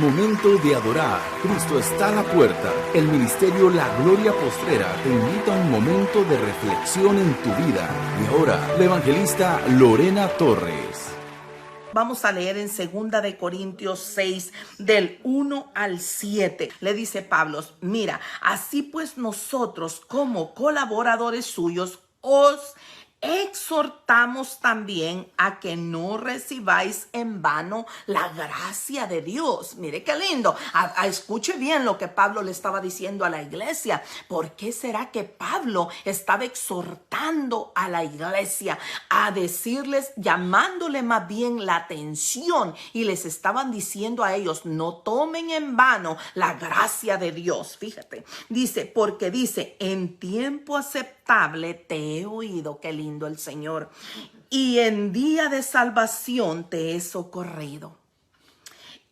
Momento de adorar. Cristo está a la puerta. El ministerio La Gloria Postrera te invita a un momento de reflexión en tu vida. Y ahora, la evangelista Lorena Torres. Vamos a leer en 2 de Corintios 6, del 1 al 7. Le dice Pablo, mira, así pues nosotros como colaboradores suyos os exhortamos también a que no recibáis en vano la gracia de Dios. Mire qué lindo. Escuche bien lo que Pablo le estaba diciendo a la iglesia. ¿Por qué será que Pablo estaba exhortando a la iglesia a decirles, llamándole más bien la atención, y les estaban diciendo a ellos, no tomen en vano la gracia de Dios? Fíjate, dice, porque dice, en tiempo aceptable te he oído, qué lindo el Señor, y en día de salvación te he socorrido.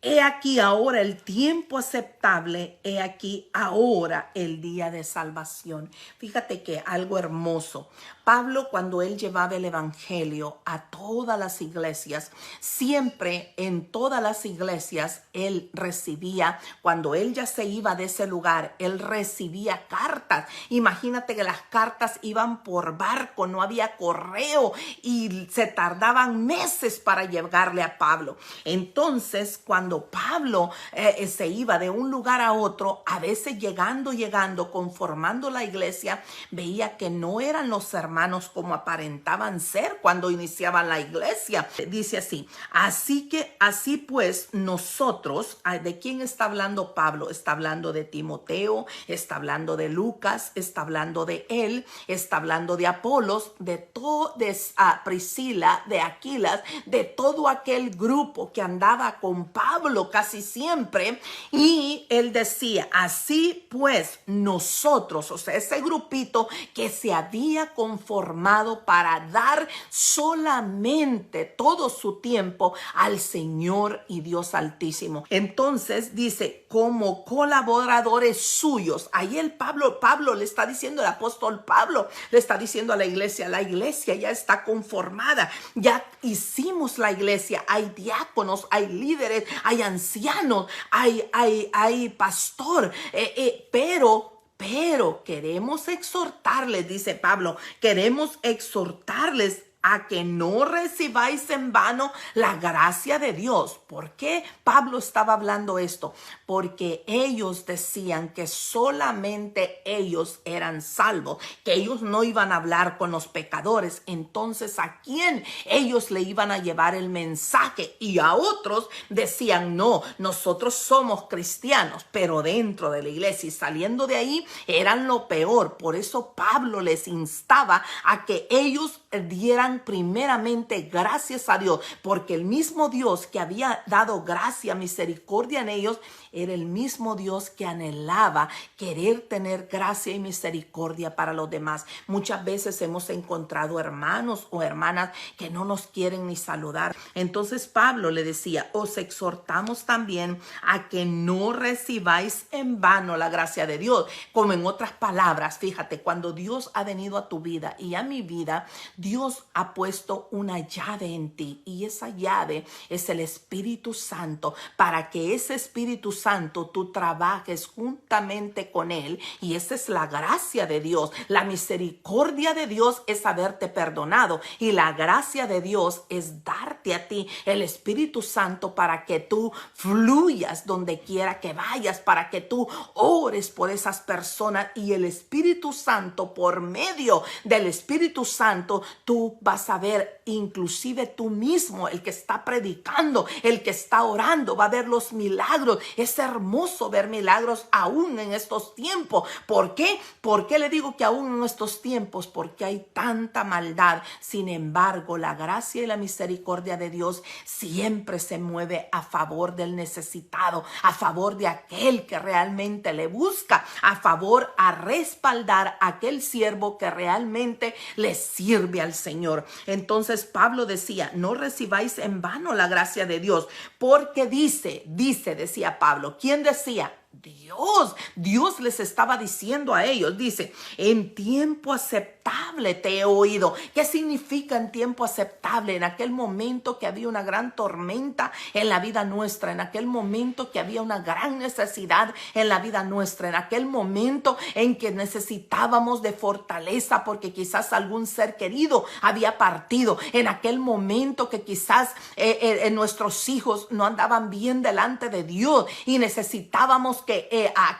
He aquí ahora el tiempo aceptable, he aquí ahora el día de salvación. Fíjate que algo hermoso. Pablo, cuando él llevaba el evangelio a todas las iglesias, siempre en todas las iglesias él recibía, cuando él ya se iba de ese lugar, él recibía cartas. Imagínate que las cartas iban por barco, no había correo y se tardaban meses para llegarle a Pablo. Entonces, cuando Pablo se iba de un lugar a otro, a veces llegando, conformando la iglesia, veía que no eran los hermanos como aparentaban ser cuando iniciaban la iglesia. Dice así pues nosotros, ¿de quién está hablando Pablo? Está hablando de Timoteo, está hablando de Lucas, está hablando de él, está hablando de Apolos, de Priscila, de Aquilas, de todo aquel grupo que andaba con Pablo casi siempre. Y él decía, así pues nosotros, o sea, ese grupito que se había conformado para dar solamente todo su tiempo al Señor y Dios Altísimo. Entonces dice, como colaboradores suyos. Ahí Pablo le está diciendo, el apóstol Pablo le está diciendo a la iglesia ya está conformada, ya hicimos la iglesia, hay diáconos, hay líderes, hay ancianos, hay pastor, pero queremos exhortarles, dice Pablo, queremos exhortarles a que no recibáis en vano la gracia de Dios. ¿Por qué Pablo estaba hablando esto? Porque ellos decían que solamente ellos eran salvos, que ellos no iban a hablar con los pecadores. Entonces, ¿a quién ellos le iban a llevar el mensaje? Y a otros decían, no, nosotros somos cristianos, pero dentro de la iglesia y saliendo de ahí eran lo peor. Por eso Pablo les instaba a que ellos dieran primeramente gracias a Dios, porque el mismo Dios que había dado gracia, misericordia en ellos, era el mismo Dios que anhelaba querer tener gracia y misericordia para los demás. Muchas veces hemos encontrado hermanos o hermanas que no nos quieren ni saludar. Entonces Pablo le decía, os exhortamos también a que no recibáis en vano la gracia de Dios. Como en otras palabras, fíjate, cuando Dios ha venido a tu vida y a mi vida, Dios ha puesto una llave en ti, y esa llave es el Espíritu Santo, para que ese Espíritu Santo tú trabajes juntamente con él. Y esa es la gracia de Dios. La misericordia de Dios es haberte perdonado, y la gracia de Dios es darte a ti el Espíritu Santo para que tú fluyas donde quiera que vayas, para que tú ores por esas personas, y el Espíritu Santo, por medio del Espíritu Santo, tú vas a ver, inclusive tú mismo, el que está predicando, el que está orando, va a ver los milagros. Es hermoso ver milagros aún en estos tiempos. ¿Por qué? ¿Por qué le digo que aún en estos tiempos? Porque hay tanta maldad. Sin embargo, la gracia y la misericordia de Dios siempre se mueve a favor del necesitado, a favor de aquel que realmente le busca, a favor a respaldar a aquel siervo que realmente le sirve al Señor. Entonces Pablo decía, no recibáis en vano la gracia de Dios, porque decía Pablo. ¿Quién decía? Dios les estaba diciendo a ellos, dice, en tiempo aceptable te he oído. ¿Qué significa en tiempo aceptable? En aquel momento que había una gran tormenta en la vida nuestra, en aquel momento que había una gran necesidad en la vida nuestra, en aquel momento en que necesitábamos de fortaleza porque quizás algún ser querido había partido, en aquel momento que quizás nuestros hijos no andaban bien delante de Dios y necesitábamos que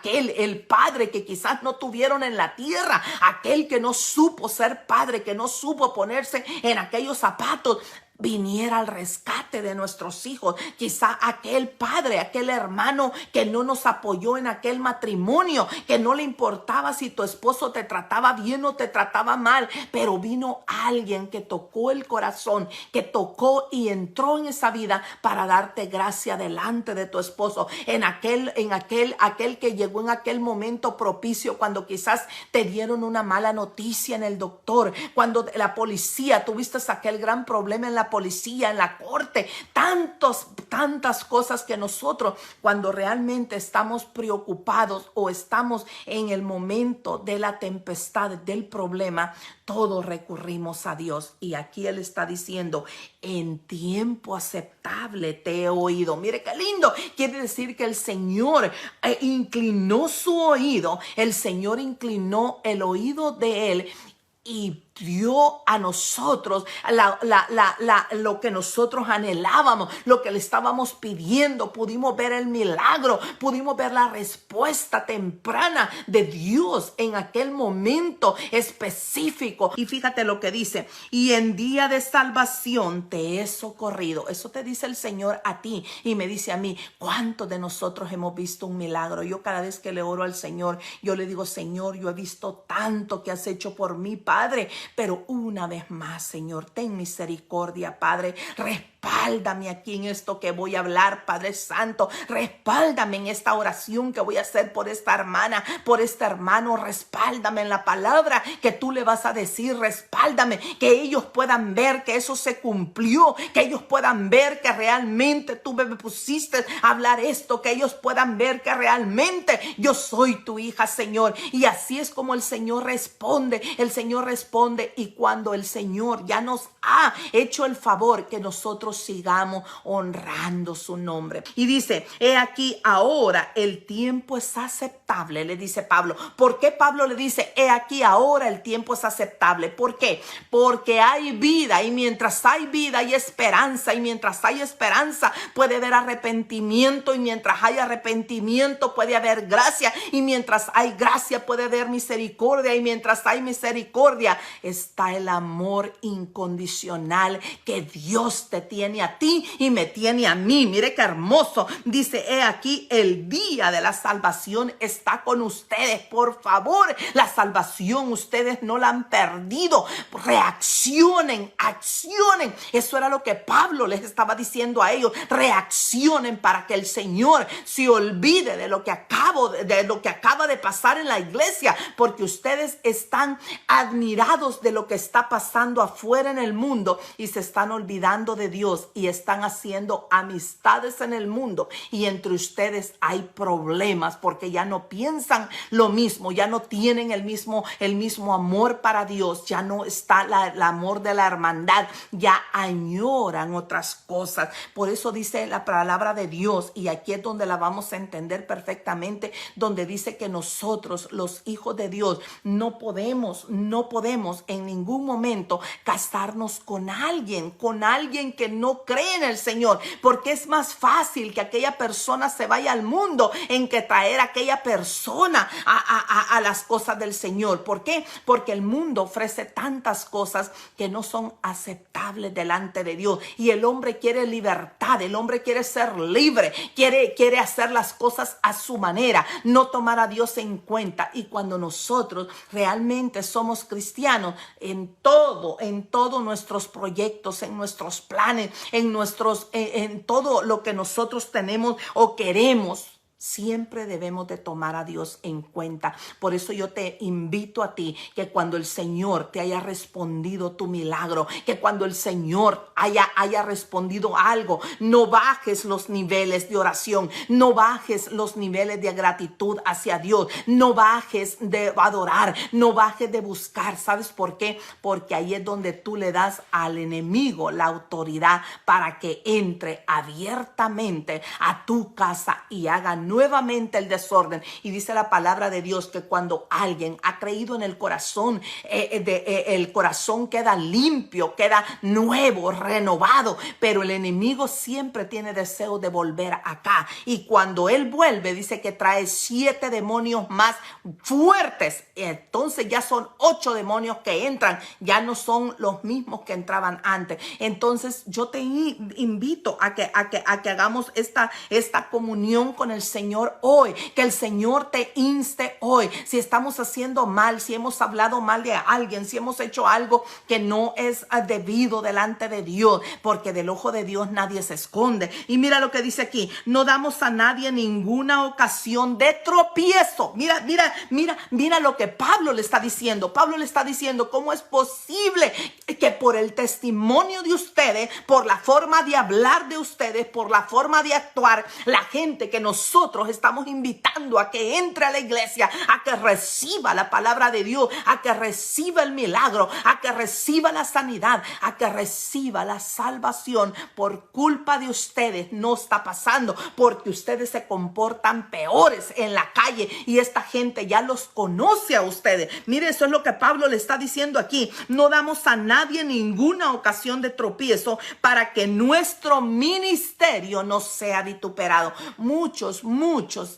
el padre que quizás no tuvieron en la tierra, aquel que no supo ser padre, que no supo ponerse en aquellos zapatos, viniera al rescate de nuestros hijos. Quizá aquel padre, aquel hermano que no nos apoyó en aquel matrimonio, que no le importaba si tu esposo te trataba bien o te trataba mal, pero vino alguien que tocó el corazón, que tocó y entró en esa vida para darte gracia delante de tu esposo, aquel que llegó en aquel momento propicio, cuando quizás te dieron una mala noticia en el doctor, cuando la policía, tuviste aquel gran problema en la policía, en la corte, tantas cosas que nosotros, cuando realmente estamos preocupados o estamos en el momento de la tempestad, del problema, todos recurrimos a Dios. Y aquí Él está diciendo, en tiempo aceptable te he oído. Mire qué lindo. Quiere decir que el Señor inclinó su oído, el Señor inclinó el oído de Él y dio a nosotros lo que nosotros anhelábamos, lo que le estábamos pidiendo. Pudimos ver el milagro, pudimos ver la respuesta temprana de Dios en aquel momento específico. Y fíjate lo que dice, y en día de salvación te he socorrido. Eso te dice el Señor a ti y me dice a mí. ¿Cuántos de nosotros hemos visto un milagro? Yo cada vez que le oro al Señor, yo le digo, Señor, yo he visto tanto que has hecho por mí, Padre. Pero una vez más, Señor, ten misericordia, Padre. Respáldame aquí en esto que voy a hablar, Padre Santo. Respáldame en esta oración que voy a hacer por esta hermana, por este hermano. Respáldame en la palabra que tú le vas a decir. Respáldame, que ellos puedan ver que eso se cumplió, que ellos puedan ver que realmente tú me pusiste a hablar esto, que ellos puedan ver que realmente yo soy tu hija, Señor. Y así es como el Señor responde. El Señor responde, y cuando el Señor ya nos ha hecho el favor, que nosotros sigamos honrando su nombre. Y dice, he aquí ahora el tiempo es aceptable, le dice Pablo. ¿Por qué Pablo le dice, he aquí ahora el tiempo es aceptable? ¿Por qué? Porque hay vida, y mientras hay vida hay esperanza, y mientras hay esperanza puede haber arrepentimiento, y mientras hay arrepentimiento puede haber gracia, y mientras hay gracia puede haber misericordia, y mientras hay misericordia está el amor incondicional que Dios te tiene a ti y me tiene a mí. Mire qué hermoso. Dice, he aquí el día de la salvación está con ustedes. Por favor, la salvación ustedes no la han perdido. Reaccionen, accionen. Eso era lo que Pablo les estaba diciendo a ellos. Reaccionen para que el Señor se olvide de lo que acaba de pasar en la iglesia, porque ustedes están admirados de lo que está pasando afuera en el mundo y se están olvidando de Dios y están haciendo amistades en el mundo, y entre ustedes hay problemas porque ya no piensan lo mismo, ya no tienen el mismo amor para Dios, ya no está el amor de la hermandad, ya añoran otras cosas. Por eso dice la palabra de Dios, y aquí es donde la vamos a entender perfectamente, donde dice que nosotros, los hijos de Dios, no podemos en ningún momento casarnos con alguien que no cree en el Señor, porque es más fácil que aquella persona se vaya al mundo en que traer a aquella persona a las cosas del Señor. ¿Por qué? Porque el mundo ofrece tantas cosas que no son aceptables delante de Dios, y el hombre quiere libertad, el hombre quiere ser libre, quiere hacer las cosas a su manera, no tomar a Dios en cuenta. Y cuando nosotros realmente somos cristianos, en todos nuestros proyectos, en nuestros planes, en todo lo que nosotros tenemos o queremos, Siempre debemos de tomar a Dios en cuenta. Por eso yo te invito a ti que cuando el Señor te haya respondido tu milagro, que cuando el Señor haya respondido algo, no bajes los niveles de oración, no bajes los niveles de gratitud hacia Dios, no bajes de adorar, no bajes de buscar. ¿Sabes por qué? Porque ahí es donde tú le das al enemigo la autoridad para que entre abiertamente a tu casa y haga nuevamente el desorden. Y dice la palabra de Dios que cuando alguien ha creído en el corazón, el corazón queda limpio, queda nuevo, renovado, pero el enemigo siempre tiene deseo de volver acá. Y cuando él vuelve, dice que trae 7 demonios más fuertes. Entonces ya son 8 demonios que entran, ya no son los mismos que entraban antes. Entonces yo te invito a que hagamos esta comunión con el Señor hoy, que el Señor te inste hoy. Si estamos haciendo mal, si hemos hablado mal de alguien, si hemos hecho algo que no es debido delante de Dios, porque del ojo de Dios nadie se esconde. Y mira lo que dice aquí: no damos a nadie ninguna ocasión de tropiezo. Mira lo que Pablo le está diciendo. Pablo le está diciendo: ¿cómo es posible que por el testimonio de ustedes, por la forma de hablar de ustedes, por la forma de actuar, la gente que nosotros estamos invitando a que entre a la iglesia, a que reciba la palabra de Dios, a que reciba el milagro, a que reciba la sanidad, a que reciba la salvación, por culpa de ustedes no está pasando? Porque ustedes se comportan peores en la calle y esta gente ya los conoce a ustedes. Mire, eso es lo que Pablo le está diciendo aquí: no damos a nadie ninguna ocasión de tropiezo para que nuestro ministerio no sea vituperado. Muchos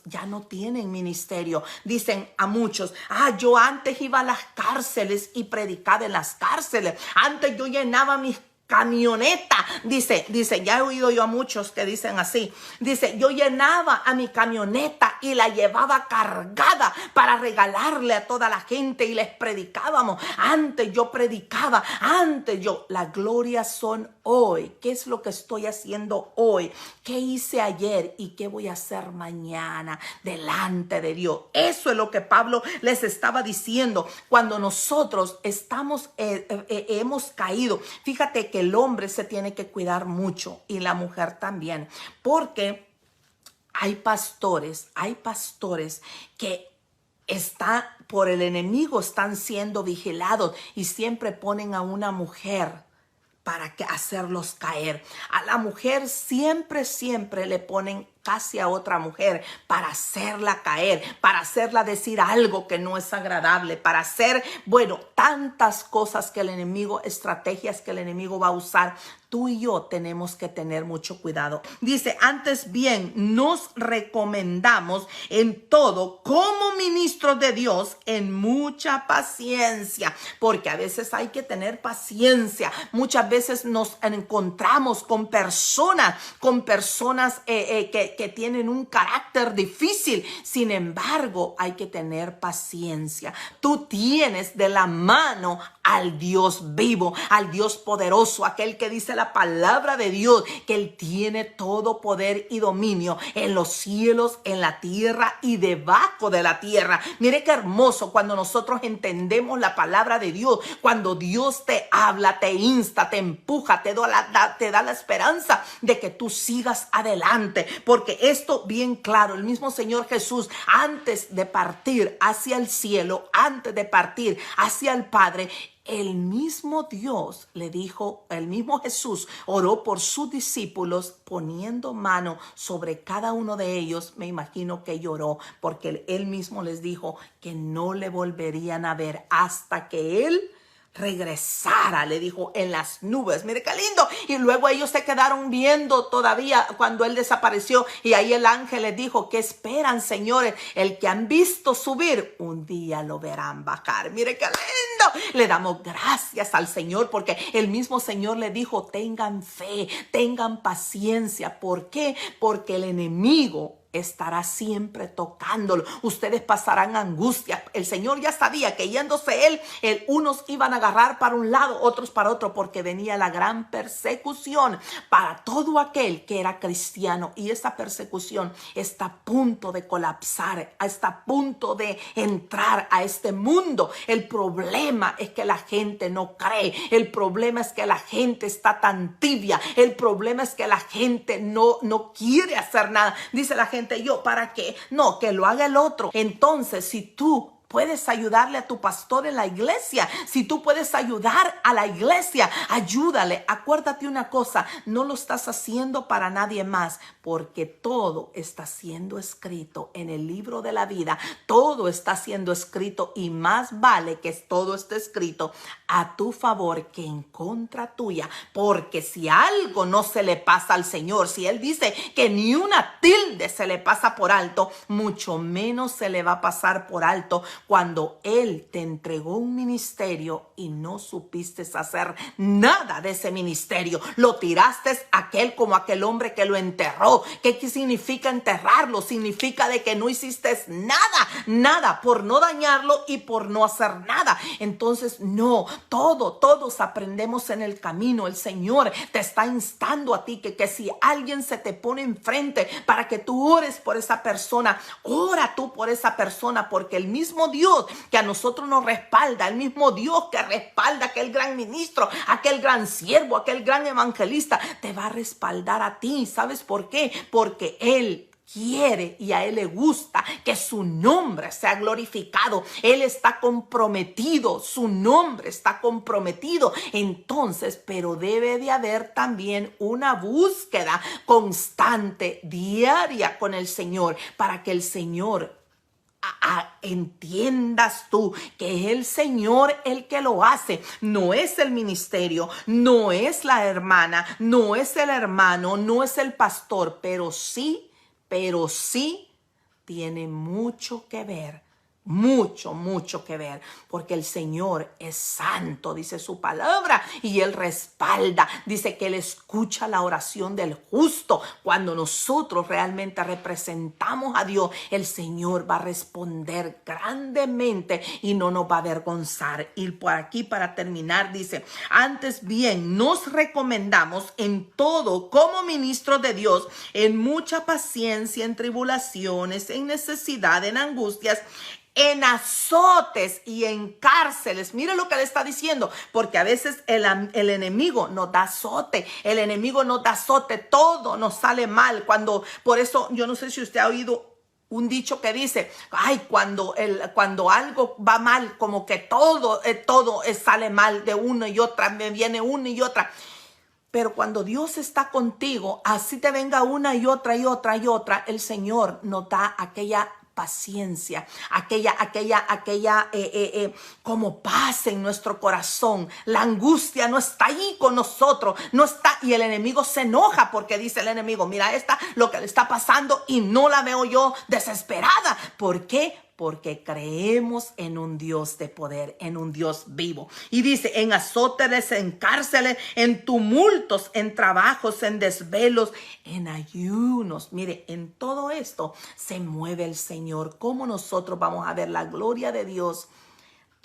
ya no tienen ministerio. Dicen a muchos: yo antes iba a las cárceles y predicaba en las cárceles. Antes yo llenaba mis camioneta, dice, ya he oído yo a muchos que dicen así. Dice: yo llenaba a mi camioneta y la llevaba cargada para regalarle a toda la gente y les predicábamos. Antes yo predicaba, la gloria son hoy. ¿Qué es lo que estoy haciendo hoy? ¿Qué hice ayer y qué voy a hacer mañana delante de Dios? Eso es lo que Pablo les estaba diciendo. Cuando nosotros hemos caído, fíjate que el hombre se tiene que cuidar mucho y la mujer también, porque hay pastores que por el enemigo están siendo vigilados y siempre ponen a una mujer para hacerlos caer. A la mujer siempre le ponen casi a otra mujer para hacerla caer, para hacerla decir algo que no es agradable, para hacer, tantas cosas que el enemigo, estrategias que el enemigo va a usar. Tú y yo tenemos que tener mucho cuidado. Dice: antes bien, nos recomendamos en todo como ministros de Dios en mucha paciencia, porque a veces hay que tener paciencia. Muchas veces nos encontramos con personas que tienen un carácter difícil. Sin embargo, hay que tener paciencia. Tú tienes de la mano al Dios vivo, al Dios poderoso, aquel que dice la palabra de Dios que Él tiene todo poder y dominio en los cielos, en la tierra y debajo de la tierra. Mire qué hermoso cuando nosotros entendemos la palabra de Dios, cuando Dios te habla, te insta, te empuja, te da la esperanza de que tú sigas adelante, porque esto bien claro, el mismo Señor Jesús, antes de partir hacia el cielo, antes de partir hacia el Padre, el mismo Dios le dijo, el mismo Jesús oró por sus discípulos poniendo mano sobre cada uno de ellos. Me imagino que lloró porque él mismo les dijo que no le volverían a ver hasta que él regresara, le dijo, en las nubes. Mire qué lindo. Y luego ellos se quedaron viendo todavía cuando él desapareció, y ahí el ángel les dijo: ¿qué esperan, señores? El que han visto subir, un día lo verán bajar. Mire qué lindo. Le damos gracias al Señor porque el mismo Señor le dijo: tengan fe, tengan paciencia. ¿Por qué? Porque el enemigo estará siempre tocándolo. Ustedes pasarán angustia. El Señor ya sabía que yéndose él, unos iban a agarrar para un lado, otros para otro, porque venía la gran persecución para todo aquel que era cristiano. Y esa persecución está a punto de colapsar, está a punto de entrar a este mundo. El problema es que la gente no cree. El problema es que la gente está tan tibia. El problema es que la gente no quiere hacer nada. Dice la gente, ¿yo para qué? No, que lo haga el otro. Entonces, si tú puedes ayudarle a tu pastor en la iglesia, si tú puedes ayudar a la iglesia, ayúdale. Acuérdate una cosa, no lo estás haciendo para nadie más, porque todo está siendo escrito en el libro de la vida. Todo está siendo escrito y más vale que todo esté escrito a tu favor que en contra tuya. Porque si algo no se le pasa al Señor, si Él dice que ni una tilde se le pasa por alto, mucho menos se le va a pasar por alto cuando Él te entregó un ministerio y no supiste hacer nada de ese ministerio. Lo tiraste como aquel hombre que lo enterró. ¿Qué significa enterrarlo? Significa de que no hiciste nada por no dañarlo y por no hacer nada. Entonces, no, todos aprendemos en el camino. El Señor te está instando a ti que si alguien se te pone enfrente para que tú ores por esa persona, ora tú por esa persona, porque el mismo Dios que a nosotros nos respalda, el mismo Dios que respalda a aquel gran ministro, aquel gran siervo, aquel gran evangelista, te va a respaldar a ti. ¿Sabes por qué? Porque Él quiere y a Él le gusta que su nombre sea glorificado. Él está comprometido, su nombre está comprometido. Entonces, pero debe de haber también una búsqueda constante, diaria con el Señor, para que el Señor entiendas tú que es el Señor el que lo hace. No es el ministerio, no es la hermana, no es el hermano, no es el pastor, pero sí tiene mucho que ver. Mucho que ver, porque el Señor es santo, dice su palabra, y Él respalda, dice que Él escucha la oración del justo. Cuando nosotros realmente representamos a Dios, el Señor va a responder grandemente y no nos va a avergonzar. Y por aquí, para terminar, dice: antes bien, nos recomendamos en todo como ministros de Dios, en mucha paciencia, en tribulaciones, en necesidad, en angustias, en azotes y en cárceles. Mire lo que le está diciendo, porque a veces el enemigo nos da azote, todo nos sale mal. Por eso yo no sé si usted ha oído un dicho que dice, cuando algo va mal, como que todo sale mal de uno y otra, me viene una y otra. Pero cuando Dios está contigo, así te venga una y otra, el Señor nos da aquella paciencia, aquella como paz en nuestro corazón. La angustia no está ahí con nosotros, no está, y el enemigo se enoja porque dice el enemigo, mira lo que le está pasando y no la veo yo desesperada. ¿Por qué? Porque creemos en un Dios de poder, en un Dios vivo. Y dice, en azotes, en cárceles, en tumultos, en trabajos, en desvelos, en ayunos. Mire, en todo esto se mueve el Señor. ¿Cómo nosotros vamos a ver la gloria de Dios?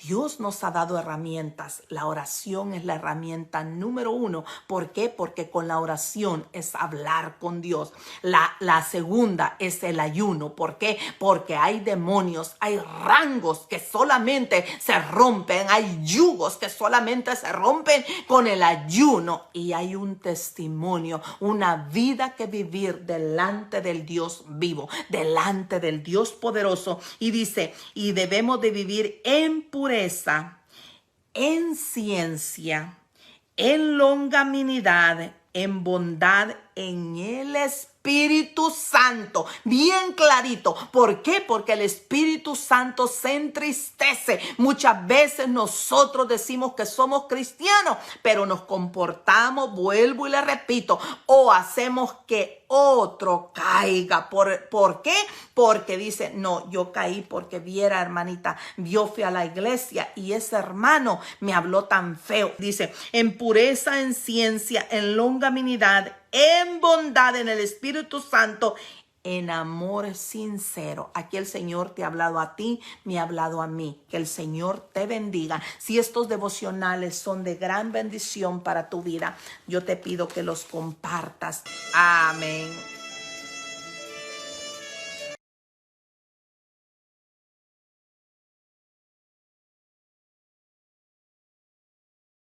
Dios nos ha dado herramientas. La oración es la herramienta número 1. ¿Por qué? Porque con la oración es hablar con Dios. La segunda es el ayuno. ¿Por qué? Porque hay demonios, hay rangos que solamente se rompen, hay yugos que solamente se rompen con el ayuno. Y hay un testimonio, una vida que vivir delante del Dios vivo, delante del Dios poderoso. Y dice, y debemos de vivir en pureza, en ciencia, en longanimidad, en bondad, en el Espíritu Santo. Bien clarito. ¿Por qué? Porque el Espíritu Santo se entristece. Muchas veces nosotros decimos que somos cristianos, pero nos comportamos, vuelvo y le repito, o hacemos que otro caiga. ¿Por qué? Porque dice, no, yo caí porque viera, hermanita, yo fui a la iglesia y ese hermano me habló tan feo. Dice, en pureza, en ciencia, en longanimidad, en bondad, en el Espíritu Santo, en amor sincero. Aquí el Señor te ha hablado a ti, me ha hablado a mí. Que el Señor te bendiga. Si estos devocionales son de gran bendición para tu vida, yo te pido que los compartas. Amén.